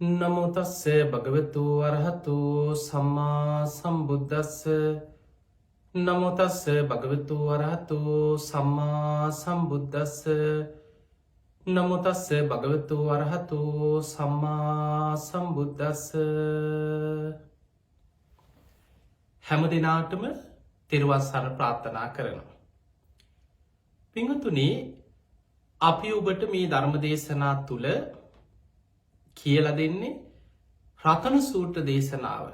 නමෝ තස්සේ භගවතු අරහතු සම්මා සම්බුද්දස්ස නමෝ තස්සේ භගවතු අරහතු සම්මා සම්බුද්දස්ස නමෝ තස්සේ භගවතු අරහතු සම්මා සම්බුද්දස්ස හැම දිනාටම තෙරුවන් සරණ ප්‍රාර්ථනා කරනවා. පින්වතුනි, අපි ඔබට මේ ධර්ම දේශනා තුළ කියලා දෙන්නේ රතන සූත්‍ර දේශනාව.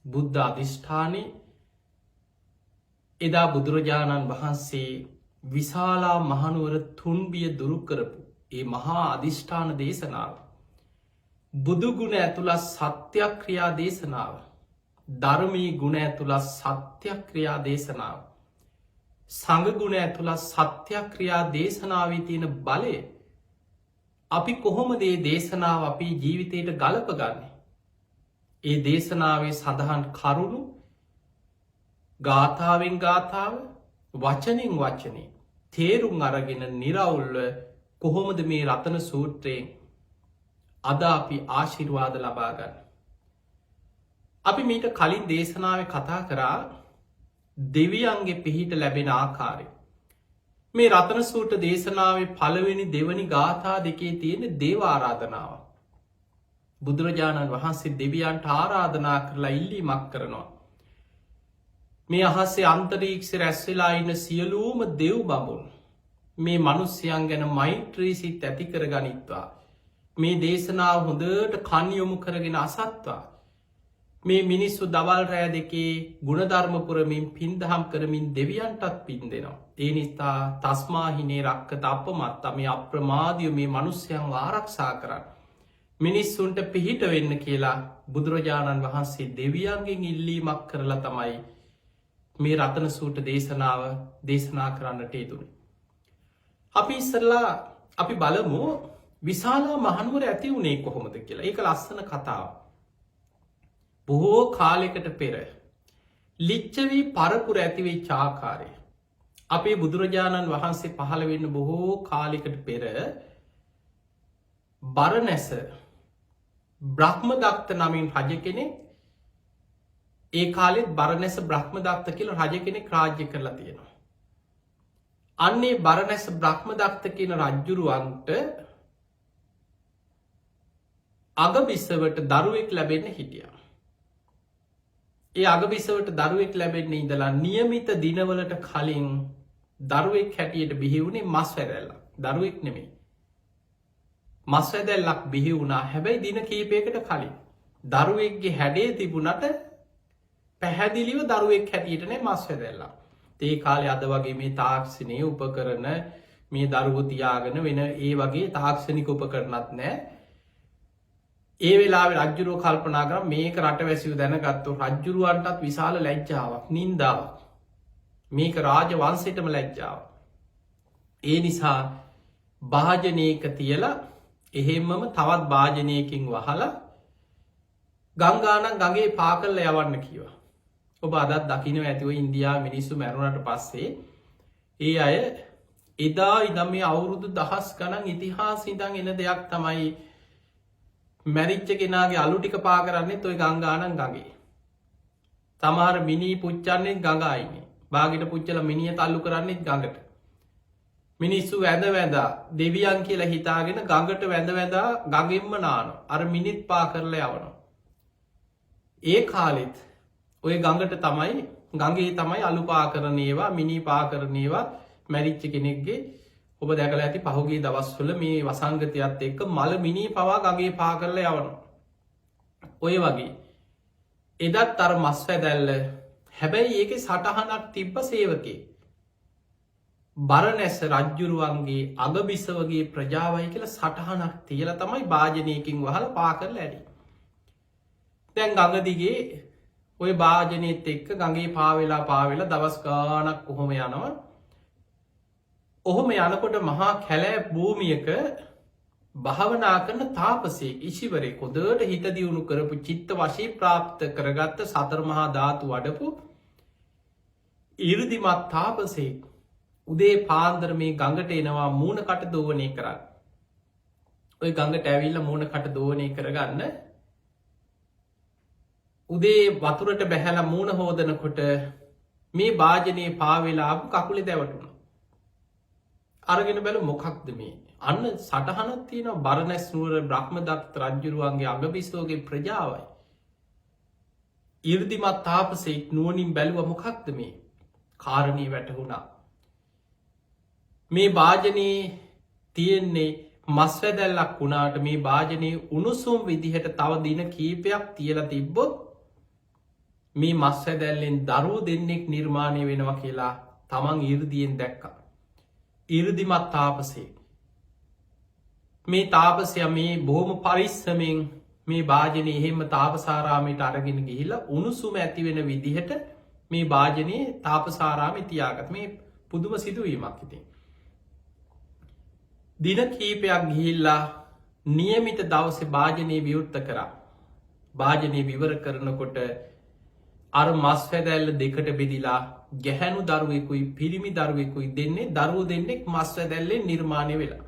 බුද්ධ අධිෂ්ඨානයේ එදා බුදුරජාණන් වහන්සේ විශාලා මහනුවර තුන්බිය දුරු කරපු ඒ මහා අධිෂ්ඨාන දේශනාව. බුදුගුණ ඇතුළත් සත්‍යක්‍රියා දේශනාව. ධර්මී ගුණ ඇතුළත් සත්‍යක්‍රියා දේශනාව. සංඝගුණ ඇතුළත් සත්‍යක්‍රියා දේශනාවේ තියෙන බලය අපි කොහොමද මේ දේශනාව අපේ ජීවිතයට ගලප ගන්නේ? ඒ දේශනාවේ සඳහන් කරුණු ගාථාවෙන් ගාථාව, වචනෙන් වචනේ තේරුම් අරගෙන නිරවුල්ව කොහොමද මේ රතන සූත්‍රයෙන් අද අපි ආශිර්වාද ලබා ගන්න? අපි මීට කලින් දේශනාවේ කතා කරා දෙවියන්ගේ පිහිට ලැබෙන ආකාරය. මේ රතන සූත්‍ර දේශනාවේ පළවෙනි දෙවනි ගාථා දෙකේ තියෙන දේව ආරාධනාව. බුදුරජාණන් වහන්සේ දෙවියන්ට ආරාධනා කරලා ඉල්ලීමක් කරනවා. මේ අහසේ අන්තරීක්ෂ රැස් වෙලා ඉන්න සියලුම දෙව් බඹුන් මේ මිනිස්යන් ගැන මෛත්‍රී සිත් ඇති කර ගනිත්වා. මේ දේශනාව හොඳට කන් යොමු කරගෙන අසත්වා. මේ මිනිස්සු දවල් රෑ දෙකේ ගුණධර්ම පුරමින් පින්දහම් කරමින් දෙවියන්ටත් පින් දෙනවා. ඒ නිසා තස්මාහිනේ රක්කත අපමත්තා, මේ අප්‍රමාදිය මේ මිනිස්යන්ව ආරක්ෂා කරන්න, මිනිස්සුන්ට පිහිට වෙන්න කියලා බුදුරජාණන් වහන්සේ දෙවියන්ගෙන් ඉල්ලීමක් කරලා තමයි මේ රතන සූත්‍ර දේශනාව දේශනා කරන්නට යෙදුනේ. අපි ඉස්සරලා අපි බලමු විශාලා මහනුවර ඇති වුණේ කොහොමද කියලා. ඒක ලස්සන කතාවක්. බොහෝ කාලයකට පෙර ලිච්ඡවී පරපුර ඇතිවෙච්ච ආකාරය අපේ බුදුරජාණන් වහන්සේ පහළ වෙන්න බොහෝ කාලයකට පෙර බරණැස බ්‍රහ්මදත්ත නමින් රජ කෙනෙක්, ඒ කාලෙත් බරණැස බ්‍රහ්මදත්ත කියලා රජ කෙනෙක් රාජ්‍ය කරලා තියෙනවා. අන්නේ බරණැස බ්‍රහ්මදත්ත කියන රජ්ජුරුවන්ට අගබිස්සවට දරුවෙක් ලැබෙන්න හිටියා. ඒ අගබිසවට දරුවෙක් ලැබෙන්නේ ඉඳලා නියමිත දිනවලට කලින් දරුවෙක් හැටියට බිහිවුණේ මස් වැදැල්ලක්. දරුවෙක් නෙමෙයි, මස් වැදැල්ලක් බිහි වුණා. හැබැයි දින කීපයකට කලින් දරුවෙක්ගේ හැඩේ තිබුණට පැහැදිලිව දරුවෙක් හැටියටනේ මස් වැදැල්ලක්. ඒ කාලේ අද වගේ මේ තාක්ෂණයේ උපකරණ මේ දරුවෝ තියාගෙන වෙන ඒ වගේ තාක්ෂණික උපකරණත් නැහැ. ඒ වෙලාවේ රජ්ජුරුව කල්පනා කරා මේක රටවැසියෝ දැනගත්තොත් රජ්ජුරුවන්ටත් විශාල ලැජ්ජාවක්, නින්දාවක්. මේක රාජ වංශයටම ලැජ්ජාවක්. ඒ නිසා භාජනයක තියලා එහෙම්මම තවත් භාජනයකින් වහලා ගංගානම් ගඟේ පා කරලා යවන්න කිව්වා. ඔබ අදත් දකින්න ඇතිව ඉන්දියාවේ මිනිස්සු මැරුණාට පස්සේ ඒ අය එදා ඉඳන් මේ අවුරුදු දහස් ගණන් ඉතිහාසෙ ඉඳන් එන දෙයක් තමයි මැරිච්ච කෙනාගේ අලු ටික පා කරන්නෙත් ඔය ගංගානම් ගඟේ. සමහර මිනී පුච්චන්නේ ගඟ අයිනේ. බාගෙට පුච්චලා මිනිහ තල්ලු කරන්නෙත් ගඟට. මිනිස්සු වැඳ වැඳා දෙවියන් කියලා හිතාගෙන ගඟට වැඳ වැඳා ගඟෙන්ම නානවා. අර මිනිත් පා කරලා යවනවා. ඒ කාලෙත් ඔය ගඟට තමයි, ගඟේ තමයි අලු පා කරන ඒවා, මිනී පා කරන ඒවා මැරිච්ච කෙනෙක්ගේ. ඔබ දැකලා ඇති පහුගිය දවස්වල මේ වසංගතයත් එක්ක මල මිනී පවා ගඟේ පා කරලා යවනවා. ඔය වගේ එදත් අර මස් වැදැල්ල, හැබැයි ඒකේ සටහනක් තිබ්බ සේවකේ. බරණැස රජ්ජුරුවන්ගේ අගබිසවගේ ප්‍රජාවයි කියලා සටහනක් තියලා තමයි භාජනයකින් වහලා පා කරලා ඇරි. දැන් ගඟ දිගේ ඔය භාජනෙත් එක්ක ගඟේ පාවෙලා දවස් ගාණක් කොහොම යනවා. ඔහොම යනකොට මහා කැලෑ භූමියක භාවනා කරන තාපසයෙක්, ඉෂිවරයෙක්, හොඳට හිත දියුණු කරපු චිත්ත වශී ප්‍රාප්ත කරගත්ත සතර මහා ධාතු වඩපු ඉර්දිමත් තාපසයෙක් උදේ පාන්දර මේ ගඟට එනවා මූණකට දෝවනය කරන්න. ඔය ගඟට ඇවිල්ලා මූණ කට දෝණය කරගන්න උදේ වතුරට බැහැලා මූණ හෝදනකොට මේ භාජනයේ පාවෙලා කකුලේ දැවටුණා. අරගෙන බැලුවා මොකක්ද මේ? අන්න සටහනක් තියෙනවා බරණැස් නුවර බ්‍රහ්මදත්ත රජුරුවන්ගේ අගබිසෝගේ ප්‍රජාවයි. 이르දිමත් තාපසෙක් නුවණින් බැලුවා මොකක්ද මේ? කාරණේ වැටහුණා. මේ භාජනයේ තියෙන්නේ මස් වැදැල්ලක් වුණාට මේ භාජනයේ උණුසුම් විදිහට තව දින කීපයක් තියලා තිබ්බොත් මේ මස් වැදැල්ලෙන් දරුවෝ දෙන්නෙක් නිර්මාණය වෙනවා කියලා තමන් 이르දියෙන් දැක්කා. 이르දිමත් තාපසෙක්. මේ තාපසයා මේ බොහොම පරිස්සමෙන් මේ භාජනයේ එහෙම තාපසාරාමයට අරගෙන ගිහිල්ලා උණුසුම ඇති වෙන විදිහට මේ භාජනයේ තාපසාරාමේ තියාගත්තා. මේ පුදුම සිදුවීමක් ඉතින්. දින කීපයක් ගිහිල්ලා નિયમિત දවසේ භාජනයේ විවෘත කරා. භාජනයේ විවර කරනකොට අර මස් වැදැල්ල දෙකට බෙදිලා ගැහැණු දරුවෙකුයි පිරිමි දරුවෙකුයි දරුවෝ දෙන්නෙක් මස් වැදැල්ලෙන් නිර්මාණය වෙලා.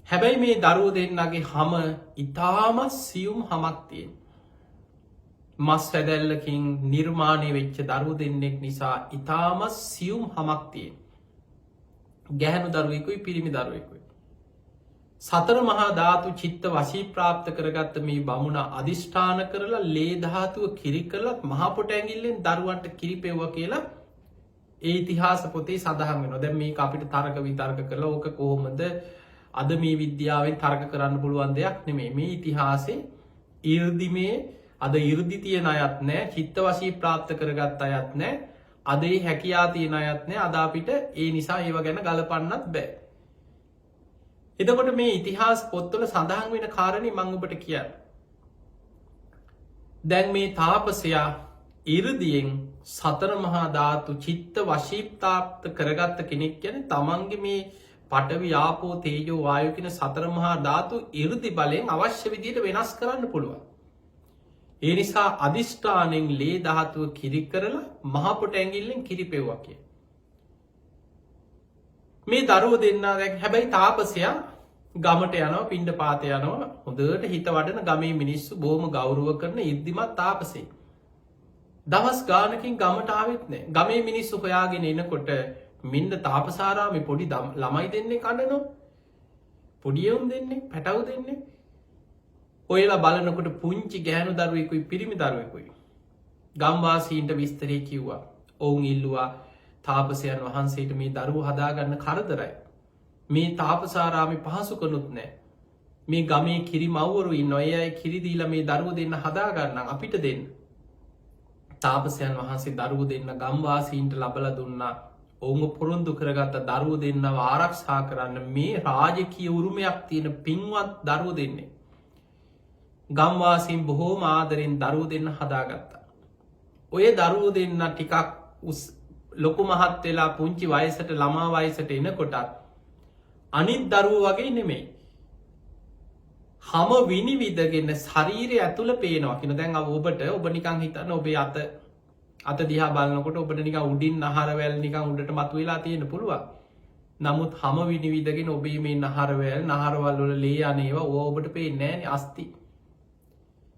හැබැයි මේ දරුවෝ දෙන්නගේ හම ඉතාම සියුම් හමක් තියෙන. මස් වැදැල්ලකින් නිර්මාණය වෙච්ච දරුවෝ දෙන්නෙක් නිසා ඉතාම සියුම් හමක් තියෙන. ගැහැණු දරුවෙකුයි පිරිමි දරුවෙකුයි. සතර මහා ධාතු චිත්ත වශී ප්‍රාප්ත කරගත්ත මේ බමුණ අධිෂ්ඨාන කරලා ලේ ධාතුව කිරි කරලා මහ පොට ඇඟිල්ලෙන් දරුවන්ට කිරිපෙව්වා කියලා ඒ ඉතිහාස පොතේ සඳහන් වෙනවා. දැන් මේක අපිට තර්ක විතර්ක කරලා ඕක කොහොමද අද මේ විද්‍යාවෙන් තර්ක කරන්න පුළුවන් දෙයක් නෙමෙයි. මේ ඉතිහාසයේ 이르දිමේ අද 이르දි තියන අයත් නැහැ, චිත්ත වශී ප්‍රාප්ත කරගත් අයත් නැහැ, අද ඒ හැකියාව තියන අයත් නැහැ. අද අපිට ඒ නිසා ඒව ගැන ගලපන්නත් බෑ. එතකොට මේ ඉතිහාස පොත්වල සඳහන් වෙන කාරණේ මම ඔබට කියන්න. දැන් මේ තාපසයා 이르දියෙන් සතර මහා ධාතු චිත්ත වශීප්තාප්ත කරගත්ත කෙනෙක් කියන්නේ තමන්ගේ මේ පඨවි ආපෝ තේජෝ වායු කියන සතර මහා ධාතු 이르දි බලයෙන් අවශ්‍ය විදිහට වෙනස් කරන්න පුළුවන්. ඒ නිසා අදිෂ්ඨානෙන් ලේ ධාතුව කිරි කරලා මහ පොට ඇඟිල්ලෙන් කිරිපෙව්වා කිය. මේ දරුවෝ දෙන්නා දැන් හැබැයි තාපසයා ගමට යනවා පිණ්ඩපාත යනවා හොඳට හිත වඩන ගමේ මිනිස්සු බොහොම ගෞරව කරන 이르දිමත් තාපසෙක්. දවස් ගානකින් ගමට ආවෙත් නැහැ. ගමේ මිනිස්සු හොයාගෙන එනකොට මින්ද තාපසාරාමේ පොඩි ළමයි දෙන්නේ කනනවා. පොඩි උන් දෙන්නේ පැටවු දෙන්නේ. ඔයලා බලනකොට පුංචි ගැහැණු දරුවෙකුයි පිරිමි දරුවෙකුයි. ගම්වාසීන්ට විස්තරේ කිව්වා. ඔවුන් ඉල්ලුවා තාපසයන් වහන්සේට මේ දරුවෝ හදාගන්න කරදරයි. මේ තාපසාරාමේ පහසුකනුත් නැහැ. මේ ගමේ කිරි මව්වරු ඉන්නවා. ඒ අය කිරි දීලා මේ දරුවෝ දෙන්න හදාගන්න අපිට දෙන්න. තාපසයන් වහන්සේ දරුවෝ දෙන්න ගම්වාසීන්ට ලබලා දුන්නා. ඔවුන් පොරොන්දු කරගත්ත දරුවෝ දෙන්නව ආරක්ෂා කරන්න මේ රාජකීය උරුමයක් තියෙන පින්වත් දරුවෝ දෙන්නේ. ගම්වාසීන් බොහෝම ආදරෙන් දරුවෝ දෙන්න හදාගත්තා. ඔය දරුවෝ දෙන්න ටිකක් ලොකු මහත් වෙලා පුංචි වයසට ළමා වයසට එනකොටත් අනිත් දරුවෝ වගේ නෙමෙයි. හම විනිවිදගෙන ශරීරය ඇතුළ පේනවා කියන දැන් ඔබ නිකන් හිතන්න ඔබේ අත දිහා බලනකොට ඔබට නිකන් උඩින් නහරවැල් නිකන් උඩට මතුවලා තියෙන්න පුළුවන්. නමුත් හම විනිවිදගෙන ඔබේ මේ නහරවැල් නහරවල් වල ලේ අනේවා ඕවා ඔබට පේන්නේ නැහැනේ අස්ති.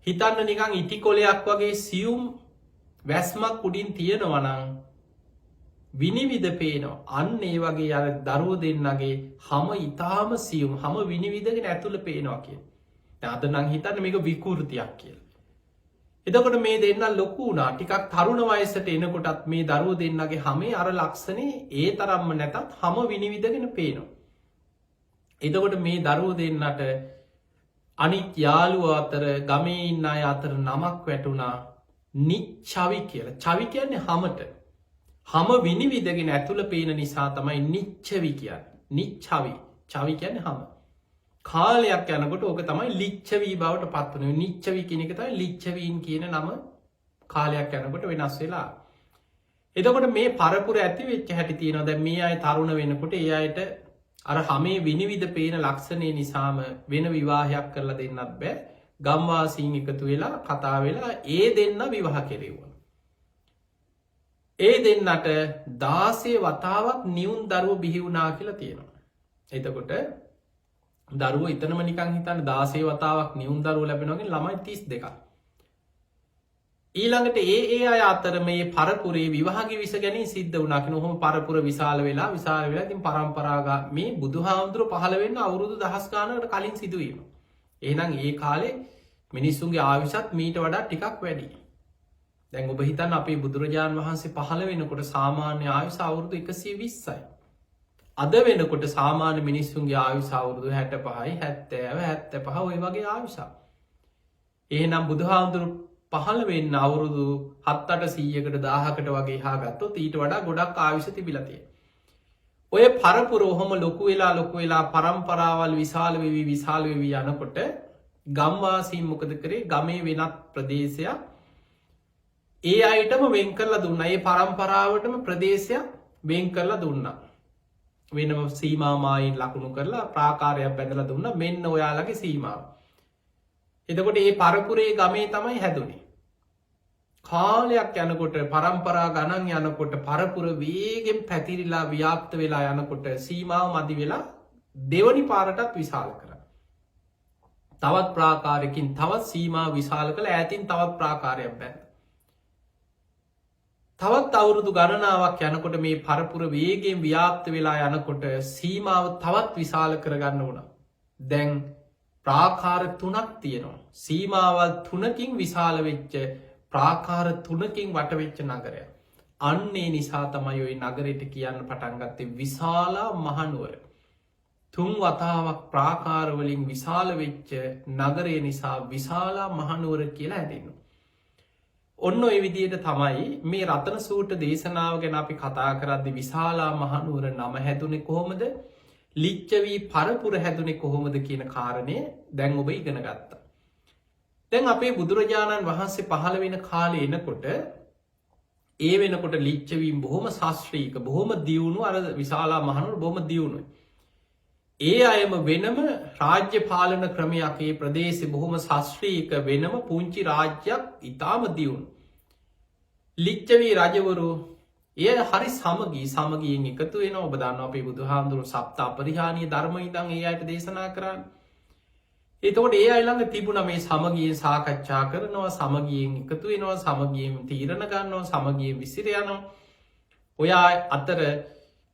හිතන්න නිකන් ඉටි කොලයක් වගේ සියුම් වැස්මක් උඩින් තියෙනවා නම් විනිවිද පේනවා. අන්න ඒ වගේ අර දරුවෝ දෙන්නගේ හම ඊටාම සියුම් හම විනිවිදගෙන ඇතුළ පේනවා කියන. දැන් අද නම් හිතන්න මේක විකෘතියක් කියලා. එතකොට මේ දෙන්න ලොකු වුණා. ටිකක් තරුණ වයසට එනකොටත් මේ දරුවෝ දෙන්නගේ හැමේ අර ලක්ෂණේ ඒ තරම්ම නැතත් හැම විනිවිදගෙන පේනවා. එතකොට මේ දරුවෝ දෙන්නට අනිත් යාළුවෝ අතර ගමේ ඉන්න අය අතර නමක් වැටුණා නිච්චවි කියලා. චවි කියන්නේ හැමට. හැම විනිවිදගෙන ඇතුළ පේන නිසා තමයි නිච්චවි කියන්නේ. නිච්චවි. චවි කියන්නේ හැම. කාලයක් යනකොට ඕක තමයි ලිච්ඡවි බවට පත් වෙනවා. නිච්ඡවි කියන එක තමයි ලිච්ඡවීන් කියන නම කාලයක් යනකොට වෙනස් වෙලා. එතකොට මේ පරපුර ඇති වෙච්ච හැටි තියෙනවා. දැන් මේ අය තරුණ වෙනකොට ඒ අයට අර හැමේ විනිවිද පේන ලක්ෂණේ නිසාම වෙන විවාහයක් කරලා දෙන්නත් බෑ. ගම්වාසීන් එකතු වෙලා කතා වෙලා ඒ දෙන්න විවාහ කෙරෙව්වා. ඒ දෙන්නට 16 වතාවක් නියුන් දරුවෝ බිහි වුණා කියලා තියෙනවා. එතකොට දරුවෝ එතනම නිකන් හිතන්න 16 වතාවක් නියුන් දරුවෝ ලැබෙනවා කියන්නේ ළමයි 32ක්. ඊළඟට ඒ අය අතර මේ පරපුරේ විවාහ ගිවිස ගැනීම සිද්ධ වුණා කියන ඔහොම පරපුර විශාල වෙලා ඉතින් පරම්පරාගත මේ බුදුහාමුදුරුවෝ පහළ වෙන්න අවුරුදු දහස් ගානකට කලින් සිදුවීම. එහෙනම් ඒ කාලේ මිනිස්සුන්ගේ ආයුෂත් මීට වඩා ටිකක් වැඩි. දැන් ඔබ හිතන්න අපේ බුදුරජාණන් වහන්සේ පහළ වෙනකොට සාමාන්‍ය ආයුෂ අවුරුදු 120යි. අද වෙනකොට සාමාන්‍ය මිනිස්සුන්ගේ ආයුෂ අවුරුදු 65යි 70 75 ඔය වගේ ආයුෂ. එහෙනම් බුදුහාමුදුරුවෝ පහළ වෙන්න අවුරුදු 7-800කට 1000කට වගේ හා ගත්තොත් ඊට වඩා ගොඩක් ආයුෂ තිබිලා තියෙනවා. ඔය පරපුර ඔහොම ලොකු වෙලා පරම්පරාවල් විශාල වෙවි යනකොට ගම්වාසීන් මොකද කරේ? ගමේ වෙනත් ප්‍රදේශයක් ඒ අයටම වෙන් කරලා දුන්නා. ඒ පරම්පරාවටම ප්‍රදේශයක් වෙන් කරලා දුන්නා. වෙනම සීමා මායින් ලකුණු කරලා ප්‍රාකාරයක් බැඳලා දුන්නා. මෙන්න ඔයාලගේ සීමාව. එතකොට මේ පරපුරේ ගමේ තමයි හැදුනේ. කාලයක් යනකොට පරම්පරා ගණන් යනකොට පරපුර වේගෙන් පැතිරිලා ව්‍යාප්ත වෙලා යනකොට සීමාව මදි වෙලා දෙවනි පාරටත් විශාල කරා. තවත් ප්‍රාකාරයකින් තවත් සීමාව විශාල කළ ඈතින් තවත් ප්‍රාකාරයක් බැඳ. තවත් අවුරුදු ගණනාවක් යනකොට මේ පරපුර වේගෙන් ව්‍යාප්ත වෙලා යනකොට සීමාව තවත් විශාල කරගන්න වුණා. දැන් ප්‍රාකාර 3ක් තියෙනවා. සීමාවල් 3කින් විශාල වෙච්ච ප්‍රාකාර 3කින් වටවෙච්ච නගරයක්. අන්නේ නිසා තමයි ওই නගරෙට කියන්න පටන් ගත්තේ විශාලා මහනුවර. 3 වතාවක් ප්‍රාකාර වලින් විශාල වෙච්ච නගරය නිසා විශාලා මහනුවර කියලා හැදෙනවා. ඔන්න ඔය විදිහට තමයි මේ රතන සූත්‍ර දේශනාව ගැන අපි කතා කරද්දී විශාලා මහනුවර නම හැදුනේ කොහොමද? ලිච්ඡවි පරපුර හැදුනේ කොහොමද කියන කාරණය දැන් ඔබ ඉගෙන ගත්තා. දැන් අපේ බුදුරජාණන් වහන්සේ පහළ වෙන කාලේ එනකොට ඒ වෙනකොට ලිච්ඡවීන් බොහොම ශාස්ත්‍රීය බොහොම දියුණු අර විශාලා මහනුවර බොහොම දියුණුයි. ඒ අයම වෙනම රාජ්‍ය පාලන ක්‍රමයක් ඒ ප්‍රදේශේ බොහොම ශාස්ත්‍රීය වෙනම පුංචි රාජ්‍යයක් ඊටාම දියුණු. ලිච්ඡවි රජවරු ඒ හරි සමගියෙන් එකතු වෙනවා. ඔබ දන්නවා අපේ බුදුහාමුදුරුවෝ සප්ත අපරිහානීය ධර්ම ඉඳන් ඒ අයට දේශනා කරන්නේ. එතකොට ඒ අය ළඟ තිබුණා මේ සමගියෙන් සාකච්ඡා කරනවා, සමගියෙන් එකතු වෙනවා, සමගියෙන් තීරණ ගන්නවා, සමගියෙන් විසිර යනවා. ඔය අතර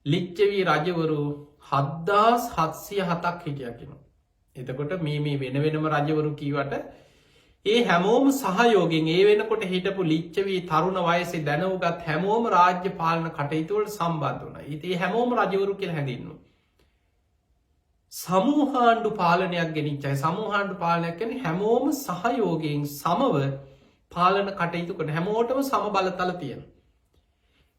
ලිච්ඡවි රජවරු 7707ක් හිටියා කියනවා. එතකොට මේ වෙනම රජවරු කීවට ඒ හැමෝම සහයෝගයෙන් ඒ වෙනකොට හිටපු ලිච්ඡවි තරුණ වයසේ දැනුගත් හැමෝම රාජ්‍ය පාලන කටයුතු වලට සම්බන්ධ වුණා. ඉතින් හැමෝම රජවරු කියලා හැඳින්වුවා. සමූහාණ්ඩු පාලනයක් ගෙනිච්චයි. සමූහාණ්ඩු පාලනයක් කියන්නේ හැමෝම සහයෝගයෙන් සමව පාලන කටයුතු කරන හැමෝටම සම බලතල තියෙනවා.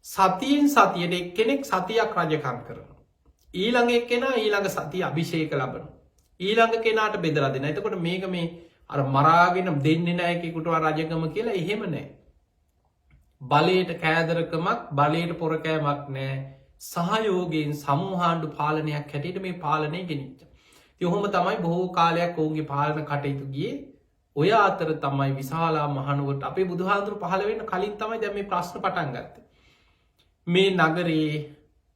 සතියෙන් සතියට එක්කෙනෙක් සතියක් රජකම් කරනවා. ඊළඟ එක්කෙනා ඊළඟ සතිය අභිෂේක ලබනවා. ඊළඟ කෙනාට බෙදලා දෙනවා. එතකොට මේක මේ අර මරාගෙන දෙන්නේ නැහැ කෙනෙකුට රජකම කියලා එහෙම නැහැ. බලයට කෑදරකමක් බලයට පොරකෑමක් නැහැ. සහයෝගයෙන් සමූහාණ්ඩු පාලනයක් හැටියට මේ පාලනය ගෙනිච්චා. ඉතින් ඔහොම තමයි බොහෝ කාලයක් ඔවුන්ගේ පාලන කටයුතු ගියේ. ඔය අතර තමයි විශාලා මහනුවරට අපේ බුදුහාඳුරු පහළ වෙන්න කලින් තමයි දැන් මේ ප්‍රශ්න පටන් ගත්තේ. මේ නගරේ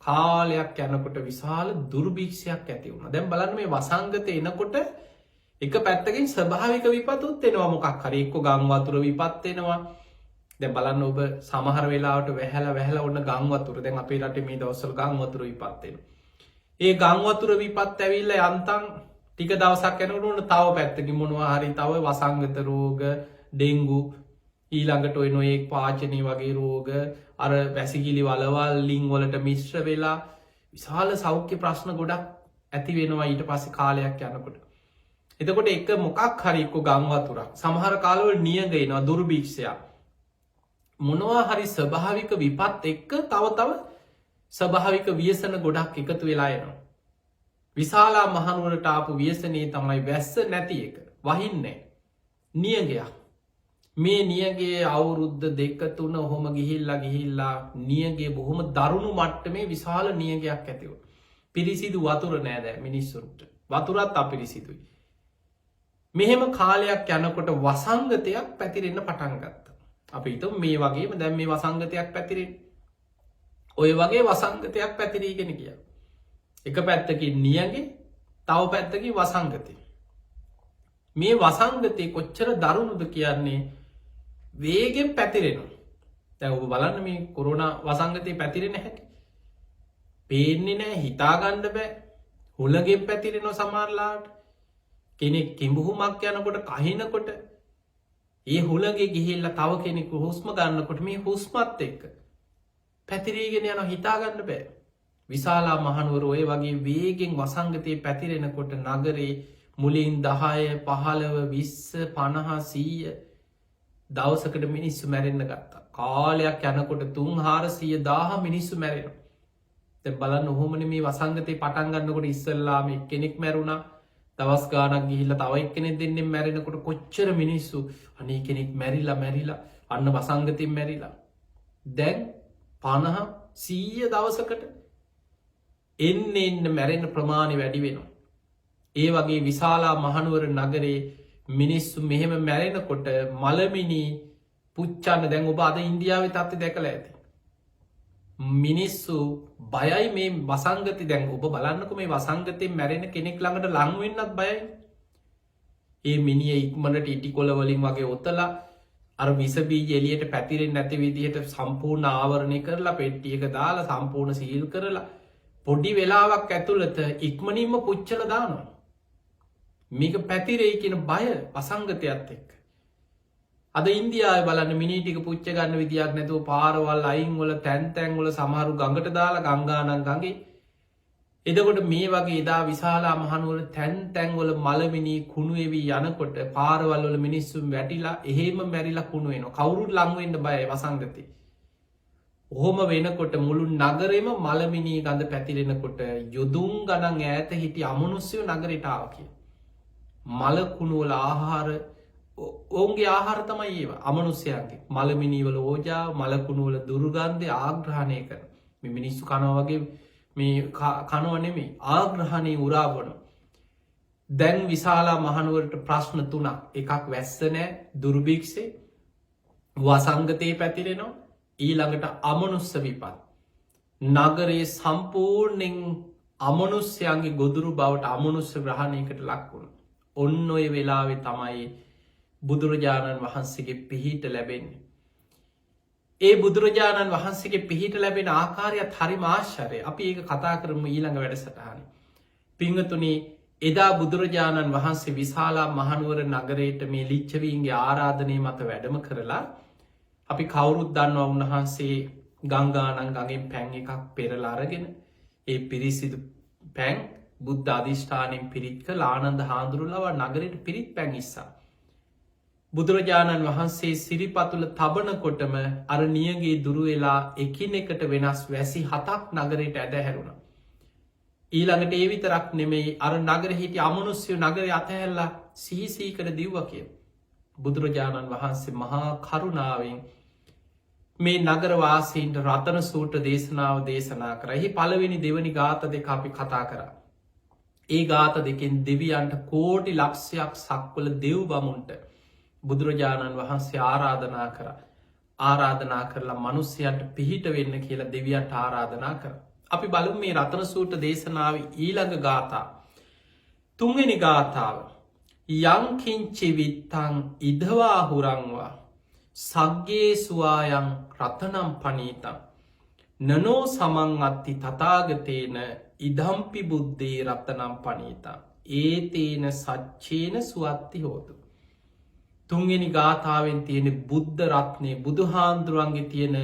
කාලයක් යනකොට විශාල දුර්භික්ෂයක් ඇති වුණා. දැන් බලන්න මේ වසංගතේ එනකොට එක පැත්තකින් ස්වභාවික විපතුත් එනවා. මොකක් හරි එක්ක ගම් වතුර විපත් වෙනවා. දැන් බලන්න ඔබ සමහර වෙලාවට වැහැලා ඔන්න ගම් වතුර දැන් අපේ රටේ මේ දවස්වල ගම් වතුර විපත් වෙනවා. ඒ ගම් වතුර විපත් ඇවිල්ලා යන්තම් ටික දවසක් යනකොට ඔන්න තව පැත්තකින් මොනවා හරි තව වසංගත රෝග, ඩෙන්ගු ඊළඟට ඔය නොයෙක් පාචනී වගේ රෝග අර වැසිකිලි වලවල් ලිං වලට මිශ්‍ර වෙලා විශාල සෞඛ්‍ය ප්‍රශ්න ගොඩක් ඇති වෙනවා ඊට පස්සේ කාලයක් යනකොට. එතකොට එක මොකක් හරි එක්ක ගම් වතුරක් සමහර කාලවල නියඟ එනවා දුර්භික්ෂයක්. මොනවා හරි ස්වභාවික විපත් එක්ක තව ස්වභාවික ව්‍යසන ගොඩක් එකතු වෙලා එනවා. විශාලා මහනුවරට ආපු ව්‍යසනේ තමයි වැස්ස නැති එක. වහින්නේ නියඟයක්. මේ නියගේ අවුරුද්ද 2-3 ඔහොම ගිහිල්ලා නියගේ බොහොම දරුණු මට්ටමේ විශාල නියගයක් ඇති වුණා. පිරිසිදු වතුර නෑ දැන් මිනිස්සුන්ට. වතුරත් අපිරිසිදුයි. මෙහෙම කාලයක් යනකොට වසංගතයක් පැතිරෙන්න පටන් ගත්තා. අපි හිතමු මේ වගේම දැන් මේ වසංගතයක් පැතිරෙන්නේ. ඔය වගේ වසංගතයක් පැතිරීගෙන ගියා. එක පැත්තකින් නියගේ තව පැත්තකින් වසංගතය. මේ වසංගතය කොච්චර දරුණුද කියන්නේ වේගෙන් පැතිරෙනවා. දැන් ඔබ බලන්න මේ කොරෝනා වසංගතය පැතිරෙන හැටි. පේන්නේ නැහැ, හිතාගන්න බෑ. හුලගෙන් පැතිරෙනවා සමහරලාට. කෙනෙක් කිඹුහුමක් යනකොට කහිනකොට ඒ හුලගේ ගිහිල්ලා තව කෙනෙකු හුස්ම ගන්නකොට මේ හුස්මත් එක්ක පැතිරීගෙන යනවා, හිතාගන්න බෑ. විශාලා මහනුවර ඔය වගේ වේගෙන් වසංගතය පැතිරෙනකොට නගරේ මුලින් 10 15 20 50 100 දවසකට මිනිස්සු මැරෙන්න ගත්තා. කාලයක් යනකොට 300-400 මිනිස්සු මැරෙනවා. දැන් බලන්න ඔහොමනේ මේ වසංගතේ පටන් ගන්නකොට ඉස්සල්ලාම එක්කෙනෙක් මැරුණා. දවස් ගාණක් ගිහිල්ලා තව එක්කෙනෙක් දෙන්නෙක් මැරෙනකොට කොච්චර මිනිස්සු අනේ කෙනෙක් මැරිලා අන්න වසංගතෙන් මැරිලා. දැන් 50-100 දවසකට එන්න මැරෙන ප්‍රමාණය වැඩි වෙනවා. ඒ වගේ විශාලා මහනුවර නගරේ මිනිස්සු මෙහෙම මැරෙනකොට මලමිනි පුච්චන්න දැන් ඔබ අද ඉන්දියාවේ තත්ත්වය දැකලා ඇති. මිනිස්සු බයයි මේ වසංගතය. දැන් ඔබ බලන්නකො මේ වසංගතයෙන් මැරෙන කෙනෙක් ළඟට ලං වෙන්නත් බයයි. ඒ මිනිහ ඉක්මනට ඉටිකොල වලින් වගේ ඔතලා අර විස බීජ එළියට පැතිරෙන්නේ නැති විදිහට සම්පූර්ණ ආවරණය කරලා පෙට්ටියක දාලා සම්පූර්ණ සීල් කරලා පොඩි වෙලාවක් ඇතුළත ඉක්මනින්ම පුච්චලා දානවා. මේක පැතිරෙයි කියන බය වසංගතයත් එක්ක. අද ඉන්දියාවේ බලන්න මිනි ටික පුච්ච ගන්න විදියක් නැතුව පාරවල් අයින් වල තැන් වල සමහරු ගඟට දාලා ගංගානම් ගඟේ. එතකොට මේ වගේ එදා විශාලා මහනුවර තැන් වල මලමිනි කුණු වෙවි යනකොට පාරවල් වල මිනිස්සු වැටිලා එහෙම මැරිලා කුණු වෙනවා. කවුරුත් ලං වෙන්න බයයි වසංගතේ. ඔහොම වෙනකොට මුළු නගරෙම මලමිනි ගඳ පැතිරෙනකොට යොදුන් ගණන් ඈත හිටි අමනුෂ්‍යයෝ නගරයට ආවා කියලා. මල කුණු වල ආහාර ඔවුන්ගේ ආහාර තමයි ඒවා. අමනුෂ්‍යයන්ගේ මලමිනි වල ඕජාව, මල කුණු වල දුර්ගන්ධය ආග්‍රහණය කරන. මේ මිනිස්සු කනවා වගේ මේ කනව නෙමෙයි, ආග්‍රහණය උරාවනවා. දැන් විශාලා මහනුවරට ප්‍රශ්න 3ක්. එකක් වැස්ස නැහැ, දුර්භික්ෂේ, වසංගතේ පැතිරෙනවා, ඊළඟට අමනුස්ස විපත්. නගරයේ සම්පූර්ණයෙන් අමනුෂ්‍යයන්ගේ ගොදුරු බවට අමනුස්ස ග්‍රහණයකට ලක් වුණා. ඔන්න ඔය වෙලාවේ තමයි බුදුරජාණන් වහන්සේගේ පිහිට ලැබෙන්නේ. ඒ බුදුරජාණන් වහන්සේගේ පිහිට ලැබෙන ආකාරයත් හරිම ආශ්චර්යයි. අපි ඒක කතා කරමු ඊළඟ වැඩසටහනේ. පින්වතුනි, එදා බුදුරජාණන් වහන්සේ විශාලා මහනුවර නගරයට මේ ලිච්ඡවීන්ගේ ආරාධනය මත වැඩම කරලා, අපි කවුරුත් දන්නවා උන්වහන්සේ ගංගානම් ගඟෙන් පැන් එකක් පෙරලා අරගෙන ඒ පිරිසිදු පැන් බුද්ධ අධිෂ්ඨානයෙන් පිරිත් කළ ආනන්ද හාමුදුරුවෝ නගරයට පිරිත් පැන් ඉස්සා. බුදුරජාණන් වහන්සේ සිරිපතුල තබනකොටම අර නියගේ දුරු වෙලා එකිනෙකට වෙනස් වැසි 7ක් නගරයට ඇදහැරුණා. ඊළඟට ඒ විතරක් නෙමෙයි, අර නගර හිටි අමනුෂ්‍ය නගරය අතහැරලා සීසීකට දිව්වා කියලා. බුදුරජාණන් වහන්සේ මහා කරුණාවෙන් මේ නගරවාසීන්ට රතන සූත්‍ර දේශනාව දේශනා කරා. එහි පළවෙනි දෙවනි ගාථා දෙක අපි කතා කරා. ඒ ගාථා දෙකෙන් දෙවියන්ට කෝටි ලක්ෂයක් සක්වල දෙව් බමුණට බුදුරජාණන් වහන්සේ ආරාධනා කරලා මිනිස්යන්ට පිහිට වෙන්න කියලා දෙවියන්ට ආරාධනා කරා. අපි බලමු මේ රතන සූත්‍ර දේශනාවේ ඊළඟ ගාථා. 3 වෙනි ගාථාව. යං කිංචි විත්තං ඉදවා හුරංවා සග්ගේ සුවායන් රතනම් පනීතං නනෝ සමං අත්ති තථාගතේන ඉදම්පි බුද්දේ රතනම් පනීතං ඒතේන සච්චේන සුවත්ති හෝතු. 3 වෙනි ගාථාවෙන් තියෙන බුද්ධ රත්නේ, බුදුහාඳුරන්ගේ තියෙන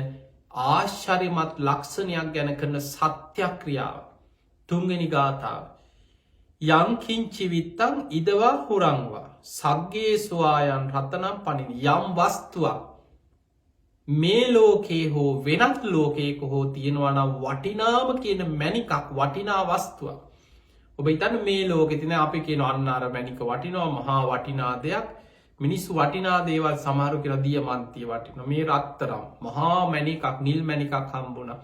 ආශ්චර්යමත් ලක්ෂණයක් ගැන කරන සත්‍යක්‍රියාව. 3 වෙනි ගාථාව. යං කිංචි විත්තං ඉදවා හුරංවා සග්ගේ සුවායන් රතනම් පනින. යම් වස්තුවක් මේ ලෝකේ හෝ වෙනත් ලෝකයක හෝ තියෙනවා නම් වටිනාම කියන මැණිකක්, වටිනා වස්තුවක්. ඔබ හිතන්න මේ ලෝකෙ තියෙන අපි කියන අන්න අර මැණික වටිනවා, මහා වටිනා දෙයක්. මිනිස්සු වටිනා දේවල් සමහරු කියලා දියමන්තිය වටිනවා, මේ රත්තරම් මහා මැණිකක්, නිල් මැණිකක් හම්බුණා.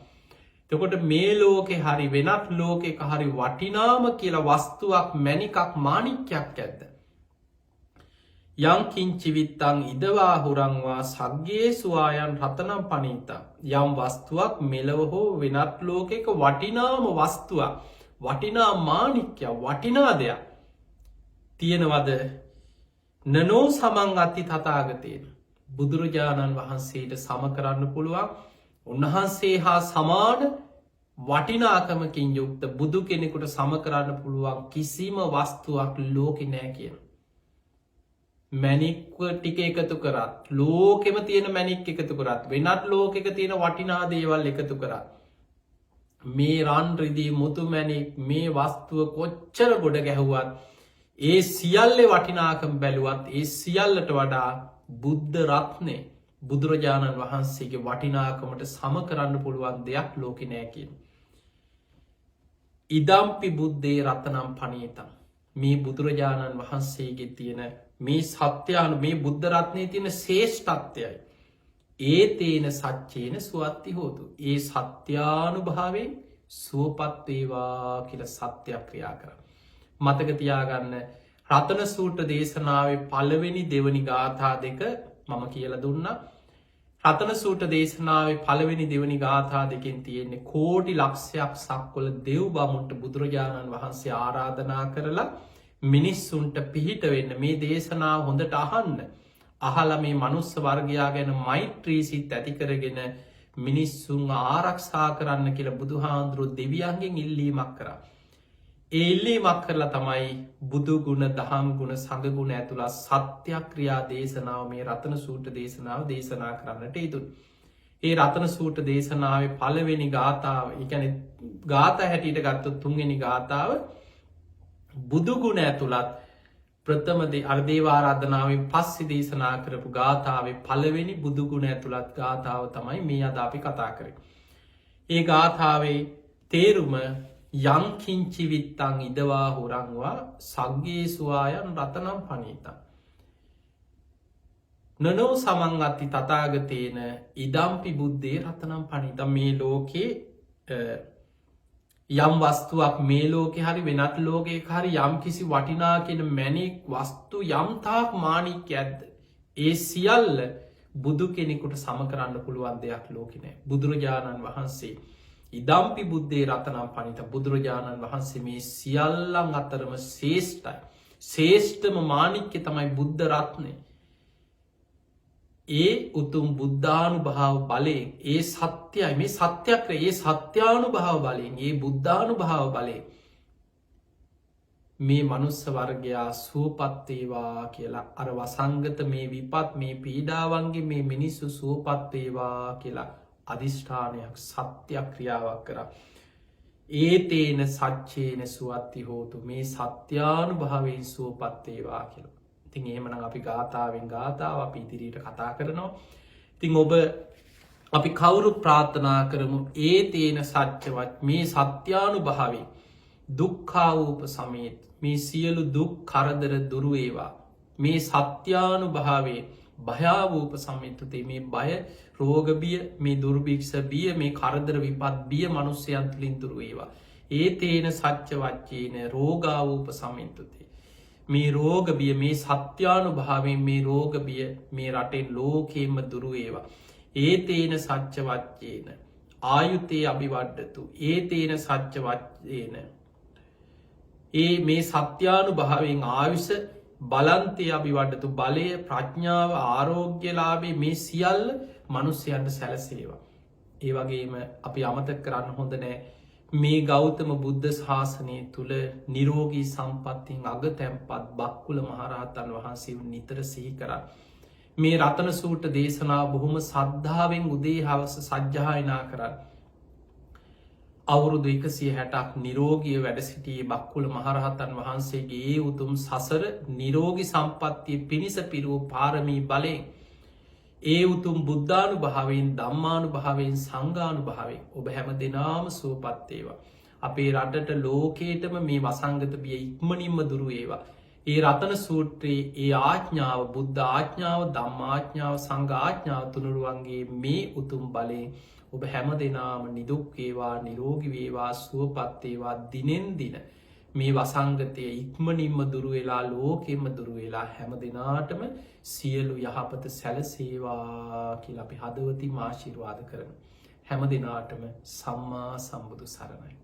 එතකොට මේ ලෝකේ හරි වෙනත් ලෝකයක හරි වටිනාම කියලා වස්තුවක්, මැණිකක්, මාණික්කයක් ඇද්ද? යං කිංචි විත්තං ඉදවා හුරංවා සග්ගේ සුවායන් රතනම් පනීතං. යම් වස්තුවක් මෙලව හෝ වෙනත් ලෝකයක වටිනාම වස්තුවක්, වටිනා මාණික්කය වටිනා දෙයක් තියෙනවද නනෝ සමං අත්ති තථාගතේන බුදුරජාණන් වහන්සේට සම කරන්න පුළුවන් උන්වහන්සේ හා සමාන වටිනාකමකින් යුක්ත බුදු කෙනෙකුට සම කරන්න පුළුවන් කිසිම වස්තුවක් ලෝකෙ නෑ කියන. මැණික් ටික එකතු කරත් ලෝකෙම තියෙන මැණික් එකතු කරත් වෙනත් ලෝකෙක තියෙන වටිනා දේවල් එකතු කරත් මේ රන් රිදී මුතු මැණික් මේ වස්තුව කොච්චර ගොඩ ගැහුවත් ඒ සියල්ලේ වටිනාකම බැලුවත් ඒ සියල්ලට වඩා බුද්ධ රත්නය බුදුරජාණන් වහන්සේගේ වටිනාකමට සම කරන්න පුළුවන් දෙයක් ලෝකෙ නෑ කියන. ඉදම්පි බුද්ධේ රතනම් පනීතම් මේ බුදුරජාණන් වහන්සේගේ තියෙන මේ සත්‍යයානු මේ බුද්ධ රත්නය තියෙන ශේෂ්ඨත්වයයි. ඒ තේන සච්චේන සුවත්ති හෝතු. ඒ සත්‍යානු භාවෙන් සුවපත්වේවා කියල සත්‍යයක් ක්‍රියා කර. මතකතියාගන්න රතන සූට දේශනාවේ පළවෙනි දෙවනි ගාථා දෙක මම කියල දුන්න. රතන සූට දේශනාවේ පළවෙනි දෙවනි ගාථා දෙකින් තියෙන්නේ කෝටි ලක්ෂයක් සක්වල දෙව් බමුන්ට බුදුරජාණන් වහන්සේ ආරාධනා කරලා මිනිස්සුන්ට පිහිට වෙන්න මේ දේශනාව හොඳට අහන්න. අහල මේ මනුස්ස වර්ගයා ගැන මෛත්‍රීසිත් ඇති කරගෙන මිනිස්සුන් ආරක්ෂා කරන්න කියල බුදුහාන්දුරු දෙවියන්ගෙන් ඉල්ලීමක් කර. ඒ ඉල්ලීමක් කරලා තමයි බුදු ගුණ දහම් ගුණ සඟගුණ ඇතුළා සත්‍යයක් ක්‍රියා දේශනාව මේ රතන සූට දේශනාව දේශනා කරන්නට ඉතුන්. ඒ රතන සූට දේශනාව පළවෙනි ගාථාව එකන ගාත හැටියට ගත්තු තුන්ගෙන ගාථාව බුදුගුණ ඇතුළත් ප්‍රථමද අර්දේවාරාධනාවෙන් පස්සි දේශනා කරපු ගාථාවේ පළවෙනි බුදුගුණ ඇතුළත් ගාථාව තමයි මේ අද අපි කතා කර. ඒ ගාථාවේ තේරුම යංකින්චිවිත්තං ඉදවා හොරංවා සග්ගේ සුවායන් රතනම් පනීතන්. නනෝ සමං අත්ති තථාගතේන ඉදම්පි බුද්ධේ රතනම් පනිතම් මේ ලෝකේ යම් වස්තුවක් මේ ලෝකෙ හරි වෙනත් ලෝකයේ හරි යම් කිසි වටිනා කියෙන මැණික් වස්තු යම්තාක් මාණික් ඇද්ද. ඒ සියල්ල බුදු කෙනෙකුට සම කරන්න පුළුවන් දෙයක් ලෝකෙනෑ. බුදුරජාණන් වහන්සේ ඉදම්පි බුද්ධේ රතනම් පනිත බුදුරජාණන් වහන්සේ මේ සියල්ලං අතරම ශේෂ්ඨයි. ශේෂ්ඨම මාණික්්‍ය තමයි බුද්ධ රත්නය. ඒ උතුම් බුද්ධානු භාව බලයෙන් ඒ සත්‍යයි මේ සත්‍යක්‍ර ඒ සත්‍යානු භාව බලයෙන් ඒ බුද්ධානු භාව බලයෙන් මේ මනුස්ස වර්ගයා සුවපත්වේවා කියලා අර වසංගත මේ විපත් මේ පීඩාවන්ගේ මේ මිනිස්සු සුවපත්වේවා කියලා අධිෂ්ඨානයක් සත්‍යයක් ක්‍රියාවක් කර. ඒ තේන සච්චේන සුවත්ති හෝතු මේ සත්‍යානු භාවයෙන් සුවපත්වේවා කියලා. තින් එහෙමන අපි ගාථාවෙන් ගාථාව අපි ඉදිරියට කතා කරනවා. තිං ඔබ අපි කවුරු ප්‍රාර්ථනා කරමු ඒ තේන සච්චවත් මේ සත්‍යානු භාවේ දුක්ඛාවූප සමේත් මේ සියලු දුක් කරදර දුරුවේවා. මේ සත්‍යානු භාවේ භයාවූප සමිතුතේ මේ බය රෝගබිය මේ දුර්භික්ෂ බිය මේ කරදර විපත් බිය මනුස්්‍යයන් තුළින් දුරුවේවා. ඒ තේන සච්චවච්චේන රෝගාවූප සමින්තුතේ. මේ රෝගබිය මේ සත්‍යානු භාවෙන් මේ රෝගබිය මේ රටෙන් ලෝකෙම දුරුවේවා. ඒ තේන සච්චවච්චේන ආයුතේ අභිවඩ්ඩතු ඒ තේන සච්චවච්චේන ඒ මේ සත්‍යානු භාවෙන් ආවිස බලන්තය අභිවඩ්ඩතු බලය ප්‍රඥාව ආරෝග්‍යලාබේ මේ සියල්ල මනුස්්‍යයන්ට සැලසේවා. ඒ වගේම අපි අමතක කරන්න හොඳ නෑ මේ ගෞතම බුද්ධ ශාසනය තුළ නිරෝගී සම්පත්තින් අග තැන්පත් බක්කුල මහරහතන් වහන්සේ නිතර සිහි කර. මේ රතන සූට දේශනා බොහොම සද්ධාවෙන් උදේ හවස සජ්්‍යායනා කරන්න. අවුරුදු 160ක් නිරෝගිය වැඩ සිටියේ බක්කුල මහරහතන් වහන්සේගේ ඒ උතුම් සසර නිරෝගි සම්පත්තිය පිණිස පිරූ පාරමී බලයෙන් ඒ උතුම් බුද්ධානු භාවෙන් දම්මානු භාවෙන් සංගානු භාවෙන් ඔබ හැම දෙනාම සුවපත්තේවා. අපේ රටට ලෝකේටම මේ වසංගත බිය ඉක්මනින්ම දුරුවේවා. ඒ රතන සූත්‍රයේ ඒ ආඥාව බුද්ධ ආඥාව ධම්මාඥාව සංඝාඥාව තුනුරුවන්ගේ මේ උතුම් බලයෙන් ඔබ හැම දෙනාම නිදුක්වේවා නිරෝගිවේවා සුවපත්තේවා දිනෙන් දින මේ වසංගතය ඉක්මනින්ම දුරුවෙලා ලෝකෙම දුරුවෙලා හැම දෙනාටම සියලු යහපත සැලසේවා කියලා අපි හදවති ආශිර්වාද කරන හැම දෙනාටම සම්මා සම්බුදු සරණයි.